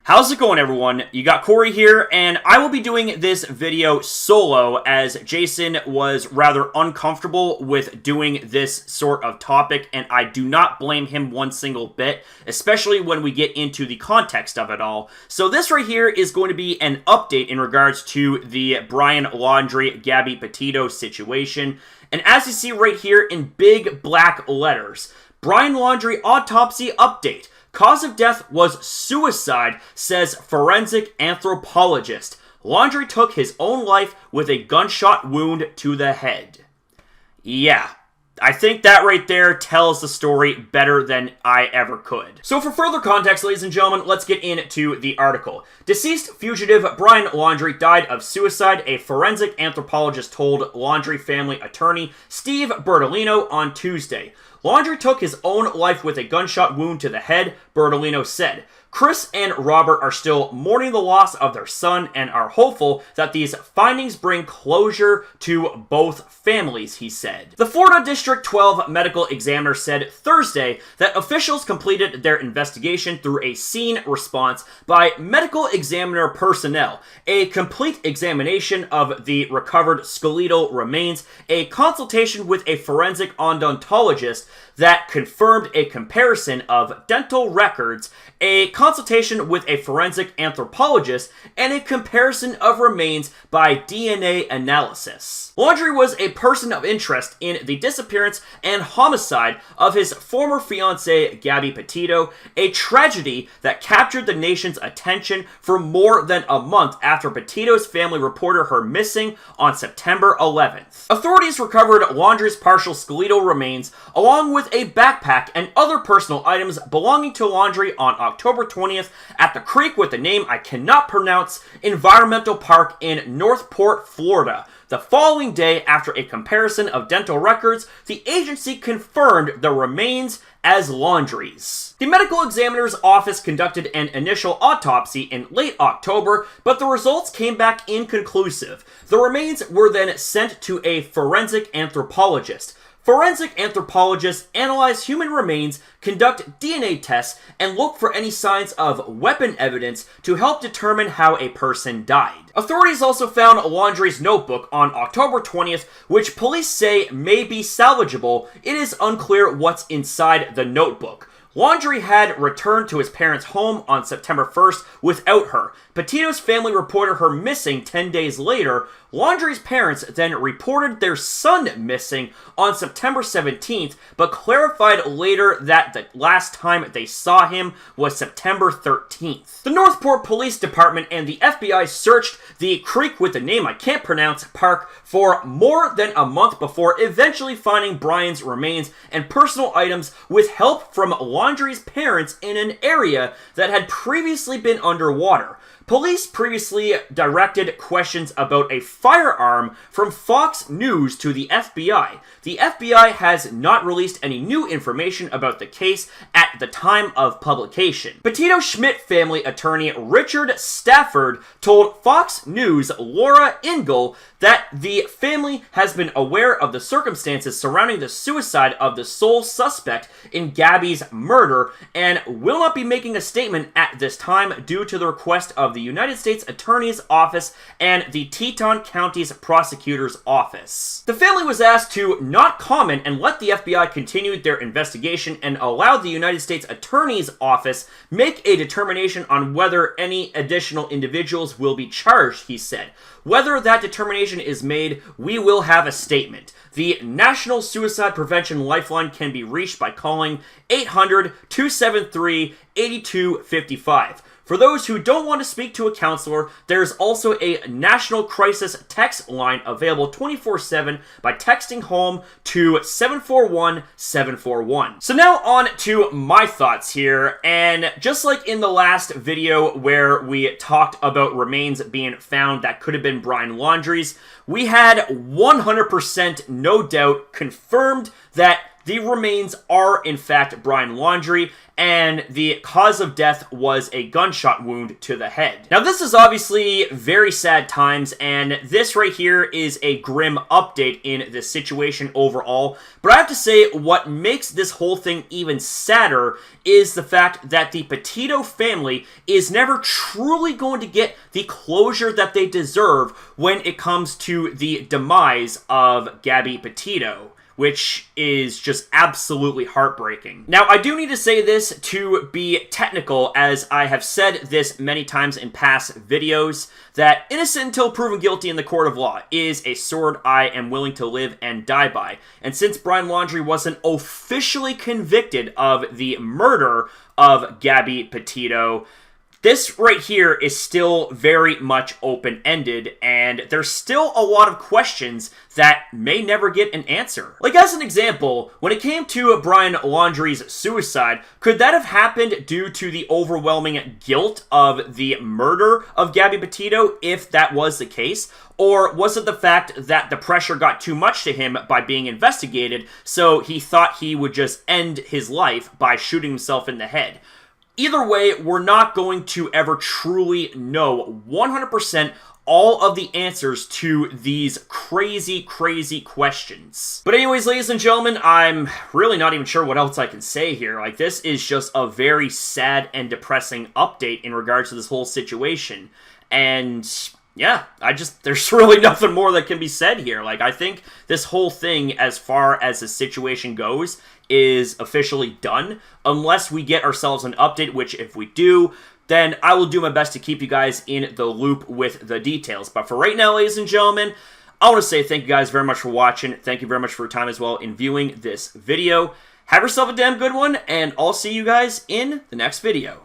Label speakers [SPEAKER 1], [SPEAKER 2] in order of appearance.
[SPEAKER 1] How's it going, everyone? You got Corey here, and I will be doing this video solo as Jason was rather uncomfortable with doing this sort of topic, and I do not blame him one single bit, especially when we get into the context of it all. So this right here is going to be an update in regards to the Brian Laundrie, Gabby Petito situation, and as you see right here in big black letters, Brian Laundrie Autopsy Update. Cause of death was suicide, says forensic anthropologist. Laundrie took his own life with a gunshot wound to the head. Yeah, I think that right there tells the story better than I ever could. So for further context, ladies and gentlemen, let's get into the article. Deceased fugitive Brian Laundrie died of suicide, a forensic anthropologist told Laundrie family attorney Steve Bertolino on Tuesday. Laundrie took his own life with a gunshot wound to the head, Bertolino said. Chris and Robert are still mourning the loss of their son and are hopeful that these findings bring closure to both families, he said. The Florida District 12 medical examiner said Thursday that officials completed their investigation through a scene response by medical examiner personnel, a complete examination of the recovered skeletal remains, a consultation with a forensic odontologist that confirmed a comparison of dental records, a consultation with a forensic anthropologist, and a comparison of remains by DNA analysis. Laundrie was a person of interest in the disappearance and homicide of his former fiancée, Gabby Petito, a tragedy that captured the nation's attention for more than a month after Petito's family reported her missing on September 11th. Authorities recovered Laundrie's partial skeletal remains, along with a backpack and other personal items belonging to Laundrie on October 20th at the creek with the name I cannot pronounce, Environmental Park in Northport, Florida. The following day, after a comparison of dental records, the agency confirmed the remains as Laundrie's. The medical examiner's office conducted an initial autopsy in late October, but the results came back inconclusive. The remains were then sent to a forensic anthropologist. Forensic anthropologists analyze human remains, conduct DNA tests, and look for any signs of weapon evidence to help determine how a person died. Authorities also found Laundrie's notebook on October 20th, which police say may be salvageable. It is unclear what's inside the notebook. Laundrie had returned to his parents' home on September 1st without her. Petito's family reported her missing 10 days later. Laundrie's parents then reported their son missing on September 17th, but clarified later that the last time they saw him was September 13th. The Northport Police Department and the FBI searched the creek with the name I can't pronounce park for more than a month before eventually finding Brian's remains and personal items with help from Laundrie's parents in an area that had previously been underwater. Police previously directed questions about a firearm from Fox News to the FBI. The FBI has not released any new information about the case at the time of publication. Petito Schmidt family attorney Richard Stafford told Fox News' Laura Ingle that the family has been aware of the circumstances surrounding the suicide of the sole suspect in Gabby's murder and will not be making a statement at this time due to the request of the United States Attorney's Office and the Teton County's Prosecutor's Office. The family was asked to not comment and let the FBI continue their investigation and allow the United States Attorney's Office make a determination on whether any additional individuals will be charged, he said. Whether that determination is made, we will have a statement. The National Suicide Prevention Lifeline can be reached by calling 800-273-8255. For those who don't want to speak to a counselor, there's also a national crisis text line available 24/7 by texting HOME to 741-741. So now on to my thoughts here, and just like in the last video where we talked about remains being found that could have been Brian Laundrie's, we had 100% no doubt confirmed that the remains are in fact Brian Laundrie, and the cause of death was a gunshot wound to the head. Now, this is obviously very sad times, and this right here is a grim update in the situation overall, but I have to say what makes this whole thing even sadder is the fact that the Petito family is never truly going to get the closure that they deserve when it comes to the demise of Gabby Petito, which is just absolutely heartbreaking. Now, I do need to say this to be technical, as I have said this many times in past videos, that innocent until proven guilty in the court of law is a sword I am willing to live and die by. And since Brian Laundrie wasn't officially convicted of the murder of Gabby Petito, this right here is still very much open-ended, and there's still a lot of questions that may never get an answer. Like, as an example, when it came to Brian Laundrie's suicide, could that have happened due to the overwhelming guilt of the murder of Gabby Petito, if that was the case? Or was it the fact that the pressure got too much to him by being investigated, so he thought he would just end his life by shooting himself in the head? Either way, we're not going to ever truly know 100% all of the answers to these crazy, crazy questions. But anyways, ladies and gentlemen, I'm really not even sure what else I can say here. Like, this is just a very sad and depressing update in regards to this whole situation. And yeah, there's really nothing more that can be said here. Like, I think this whole thing, as far as the situation goes, is officially done, unless we get ourselves an update, which if we do, then I will do my best to keep you guys in the loop with the details. But for right now, ladies and gentlemen, I want to say thank you guys very much for watching. Thank you very much for your time as well in viewing this video. Have yourself a damn good one, and I'll see you guys in the next video.